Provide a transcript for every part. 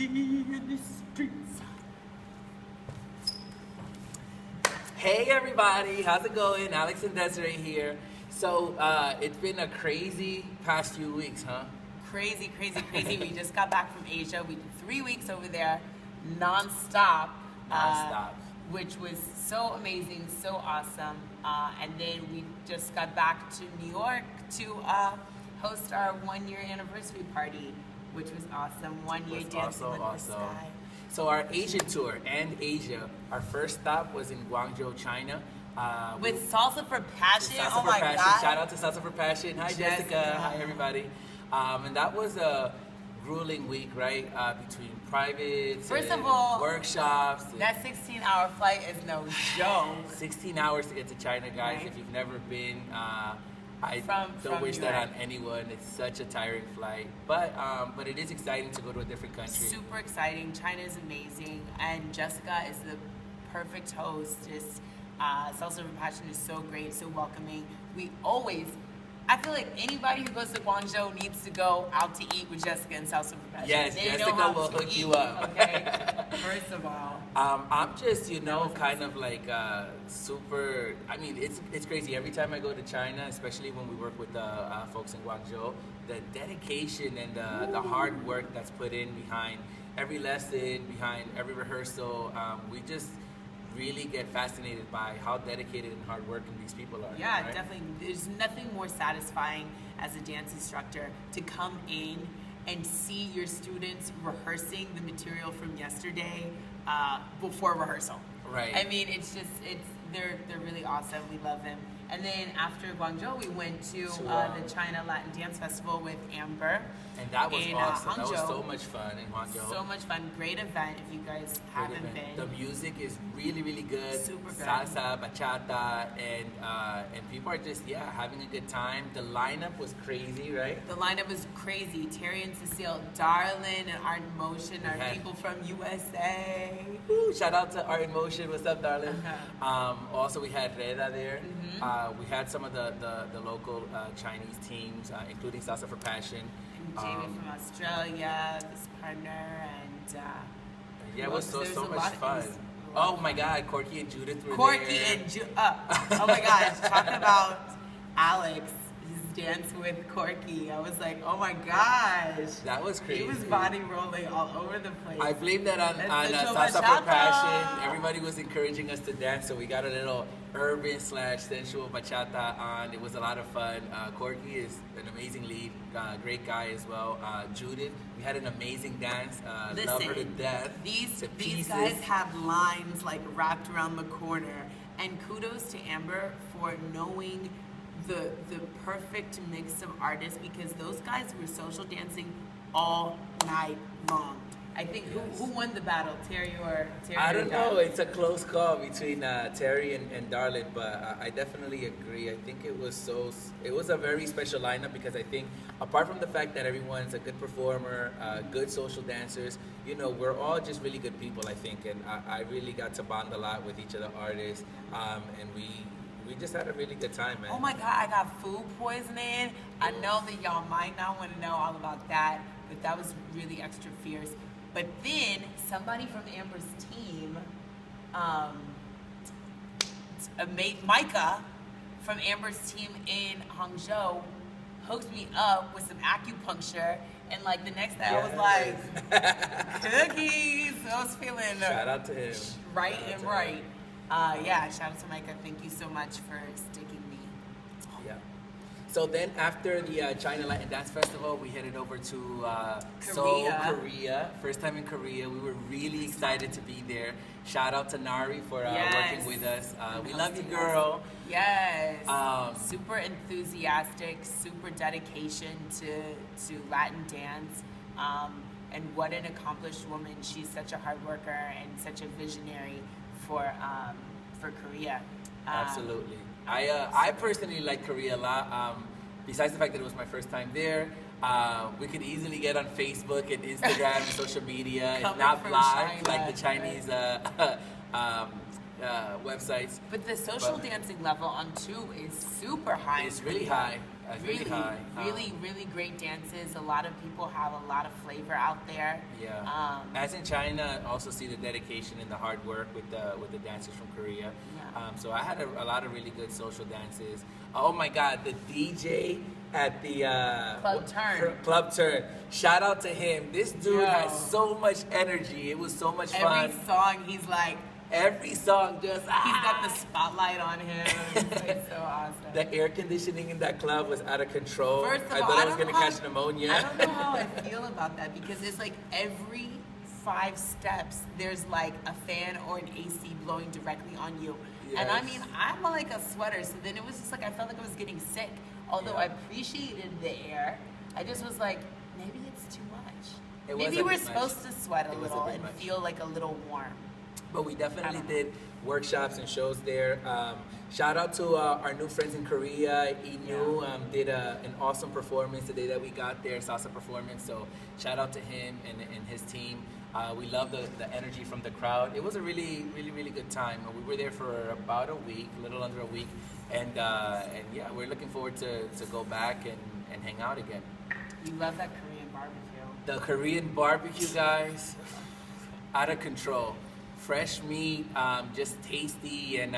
be in the streets. Hey everybody, how's it going? Alex and Desiree here. So it's been a crazy past few weeks, huh? Crazy. We just got back from Asia. We did 3 weeks over there, non-stop. Which was so amazing, so awesome. And then we just got back to New York to host our 1-year anniversary party, which was awesome. 1 year dancing with the sky. So our Asian tour, AnD Asia, our first stop was in Guangzhou, China. With Salsa for Passion. Salsa for Passion. God. Shout out to Salsa for Passion. Hi Jessica. Hi everybody. And that was a grueling week, right? Between privates, first of all, workshops. That 16-hour flight is no joke. 16 hours to get to China, guys. Right. If you've never been, I don't wish that on anyone. It's such a tiring flight, but it is exciting to go to a different country. Super exciting. China is amazing, and Jessica is the perfect hostess. Salsa for Passion is so great, so welcoming. I feel like anybody who goes to Guangzhou needs to go out to eat with Jessica and Salsa for Passion. Yes, Jessica will hook you up. Okay, first of all. I'm just, kind of like super, I mean, it's crazy. Every time I go to China, especially when we work with the folks in Guangzhou, the dedication and the hard work that's put in behind every lesson, behind every rehearsal, we just really get fascinated by how dedicated and hardworking these people are. Yeah, right? Definitely. There's nothing more satisfying as a dance instructor to come in and see your students rehearsing the material from yesterday before rehearsal. Right. I mean, they're really awesome. We love them. And then after Guangzhou, we went to the China Latin Dance Festival with Amber. And that was awesome. Hangzhou. That was so much fun in Guangzhou. So much fun. Great event if you guys haven't been. The music is really, really good. Super good. Salsa, bachata, and people are just, having a good time. The lineup was crazy, right? The lineup was crazy. Terry and Cecile, Darlin, and Art in Motion are people from USA. Woo, shout out to Art in Motion. What's up, darling? Also, we had Reda there. We had some of the local Chinese teams, including Salsa for Passion. And Jamie from Australia, this partner, and it was so much fun. Oh my God, Corky and Judith were there. Corky and oh my gosh, talking about Alex, his dance with Corky. I was like, oh my gosh. That was crazy. He was body rolling all over the place. I blame that on Salsa for Passion. Everybody was encouraging us to dance, so we got a little urban/sensual bachata on. It was a lot of fun. Corky is an amazing lead, great guy as well. Judith, we had an amazing dance. Love her to death. These guys have lines like wrapped around the corner, and kudos to Amber for knowing the perfect mix of artists, because those guys were social dancing all night long. I think who won the battle, Terry or Terry? I don't know. It's a close call between Terry and Darlin, but I definitely agree. I think it was a very special lineup, because I think apart from the fact that everyone's a good performer, good social dancers, we're all just really good people, I think, and I really got to bond a lot with each of the artists, and we just had a really good time, man. Oh my God, I got food poisoning. I know that y'all might not want to know all about that, but that was really extra fierce. But then somebody from Amber's team, Micah from Amber's team in Hangzhou, hooked me up with some acupuncture, and like the next day I was like, cookies. So I was feeling shout out to him. Right and right. Shout out to Micah. Thank you so much for sticking me. Yeah. So then after the China Latin Dance Festival, we headed over to Seoul, Korea. First time in Korea. We were really excited to be there. Shout out to Nari for working with us. We love you, girl. Yes. Super enthusiastic, super dedication to Latin dance. And what an accomplished woman. She's such a hard worker and such a visionary for Korea. Absolutely. I personally like Korea a lot. Besides the fact that it was my first time there, we could easily get on Facebook and Instagram and social media. It's not live like the Chinese websites. But the social dancing level on 2 is super high. It's really high. It's really, really high. really great dances. A lot of people have a lot of flavor out there. Yeah. As in China, also see the dedication and the hard work with the dancers from Korea. Yeah. So I had a lot of really good social dances. Oh my God, the DJ at the Club Turn. Shout out to him. This dude has so much energy. It was so much fun. Every song, he's like. Every song just He's got the spotlight on him. It's so awesome. The air conditioning in that club was out of control. First of all, I thought I was gonna catch pneumonia. I don't know how I feel about that because it's like every 5 steps there's like a fan or an AC blowing directly on you. Yes. And I mean, I'm like a sweater, so then it was just like I felt like I was getting sick. Although I appreciated the air, I just was like, maybe it's too much. Maybe we're supposed to sweat a little and feel like a little warm. But we definitely did workshops and shows there. Shout out to our new friends in Korea. Inu did an awesome performance the day that we got there, salsa performance. So shout out to him and his team. We love the energy from the crowd. It was a really good time. We were there for about a week, a little under a week. And yeah, we're looking forward to go back and hang out again. You love that Korean barbecue. The Korean barbecue, guys, out of control. Fresh meat, just tasty, and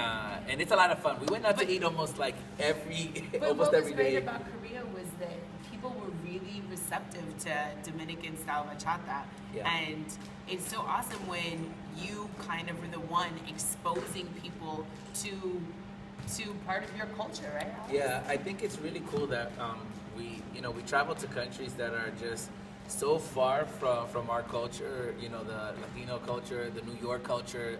it's a lot of fun. We went out to eat almost like every day. What was great about Korea was that people were really receptive to Dominican style bachata, and it's so awesome when you kind of are the one exposing people to part of your culture, right? Alex? Yeah, I think it's really cool that we travel to countries that are just so far from our culture, the Latino culture, the New York culture,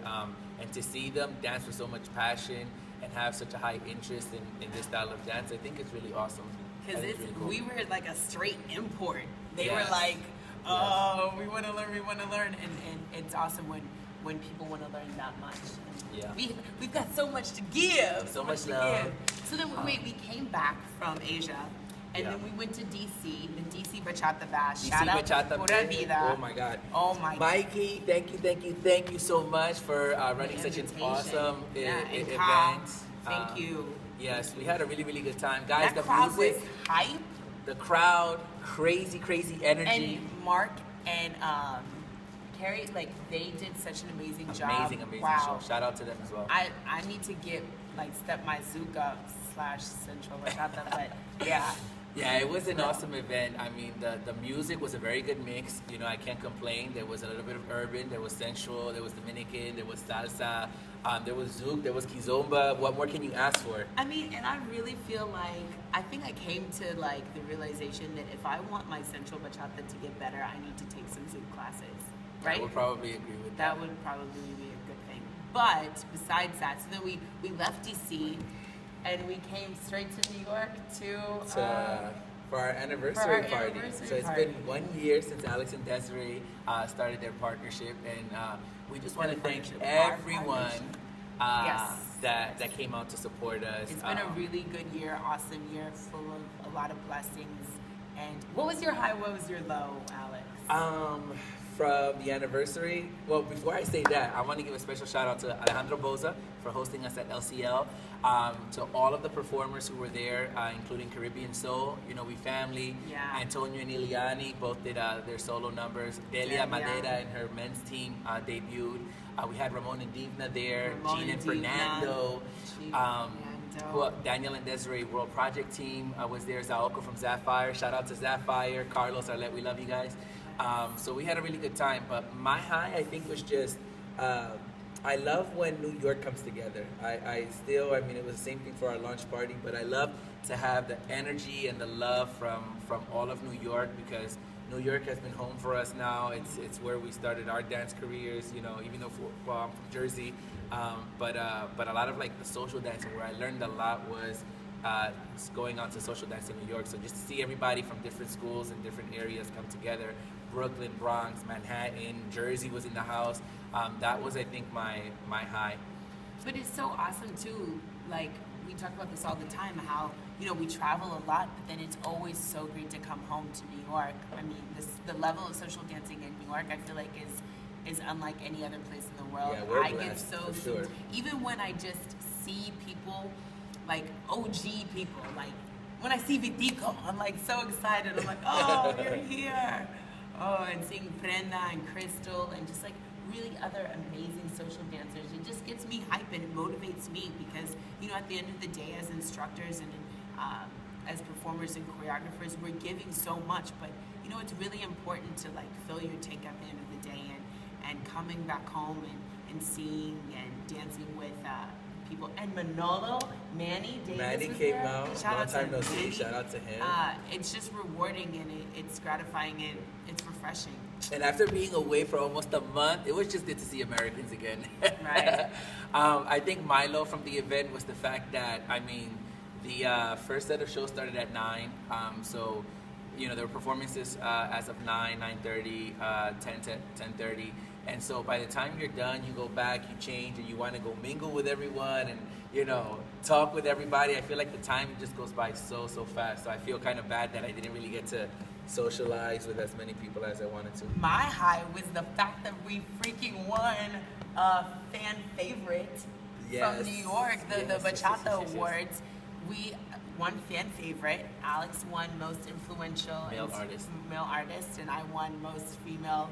and to see them dance with so much passion and have such a high interest in this style of dance, I think it's really awesome. Because really cool. We were like a straight import. They were like, oh, we want to learn, and it's awesome when people want to learn that much. And we've got so much to give. So much love. So then, we came back from Asia. And then we went to DC, the DC Bachata Bash. Shout out to Pura Vida. Oh my God. Oh my God. Mikey, thank you so much for running such an awesome event. Thank you. Yes, we had a really good time. Guys, the crowd was hype. The crowd, crazy energy. And Mark and Carrie, they did such an amazing job. Amazing show. Shout out to them as well. I need to get, Step My Zouk up / Central Bachata, but yeah. Yeah, it was an awesome event. I mean, the music was a very good mix. I can't complain. There was a little bit of urban, there was sensual, there was Dominican, there was salsa, there was zouk, there was kizomba. What more can you ask for? I mean, and I really feel I think I came to the realization that if I want my Central Bachata to get better, I need to take some zouk classes, right? I would probably agree with that. That would probably be a good thing. But besides that, so then we left DC. And we came straight to New York for our anniversary party. So it's been 1 year since Alex and Desiree started their partnership, and we just want to thank everyone that came out to support us. It's been a really good year, awesome year, full of a lot of blessings. And what was your high? What was your low, Alex? From the anniversary, well, before I say that, I want to give a special shout out to Alejandro Boza for hosting us at LCL, to all of the performers who were there, including Caribbean Soul, We Family, Antonio and Iliani both did their solo numbers. Delia Madera and her men's team debuted. We had Ramon and Divna there, Gene and Fernando. Daniel and Desiree World Project team was there. Zaoko from Sapphire. Shout out to Sapphire. Carlos, Arlette, we love you guys. So we had a really good time, but my high, I think, was just, I love when New York comes together. I mean, it was the same thing for our launch party, but I love to have the energy and the love from all of New York, because New York has been home for us now. It's where we started our dance careers, even though I'm from Jersey, but a lot of the social dancing where I learned a lot was going on to social dance in New York. So just to see everybody from different schools and different areas come together, Brooklyn, Bronx, Manhattan, Jersey was in the house. That was, I think, my high. But it's so awesome too. We talk about this all the time, how we travel a lot, but then it's always so great to come home to New York. I mean, the level of social dancing in New York, I feel like is unlike any other place in the world. Yeah, we're I blessed, get so sure. Even when I just see people, OG people, when I see Vitico, I'm like so excited. I'm like, oh, you're here. Oh, and seeing Brenda and Crystal and just like really other amazing social dancers, it just gets me hype and it motivates me because, you know, at the end of the day, as instructors and as performers and choreographers, we're giving so much, but you know, it's really important to like fill your tank at the end of the day and coming back home and seeing and dancing with people. And Manolo, Manny Davis came out. Shout out to no see. Manny. Shout out to him. It's just rewarding and it's gratifying and it's refreshing. And after being away for almost a month, it was just good to see Americans again. Right. I think my low from the event was the fact that, I mean, the first set of shows started at 9. So, you know, there were performances as of 9, 9:30, 10:30. And so by the time you're done, you go back, you change, and you want to go mingle with everyone and, you know, talk with everybody. I feel like the time just goes by so fast. So I feel kind of bad that I didn't really get to socialize with as many people as I wanted to. My high was the fact that we freaking won a fan favorite from New York, the Bachata Awards. We won fan favorite. Alex won most influential male artist, and I won most female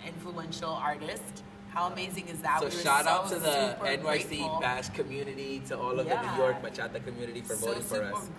influential artist. How amazing is that? So we were shout out to the NYC grateful. Bash community, to all of the New York Bachata community for voting for us. Super grateful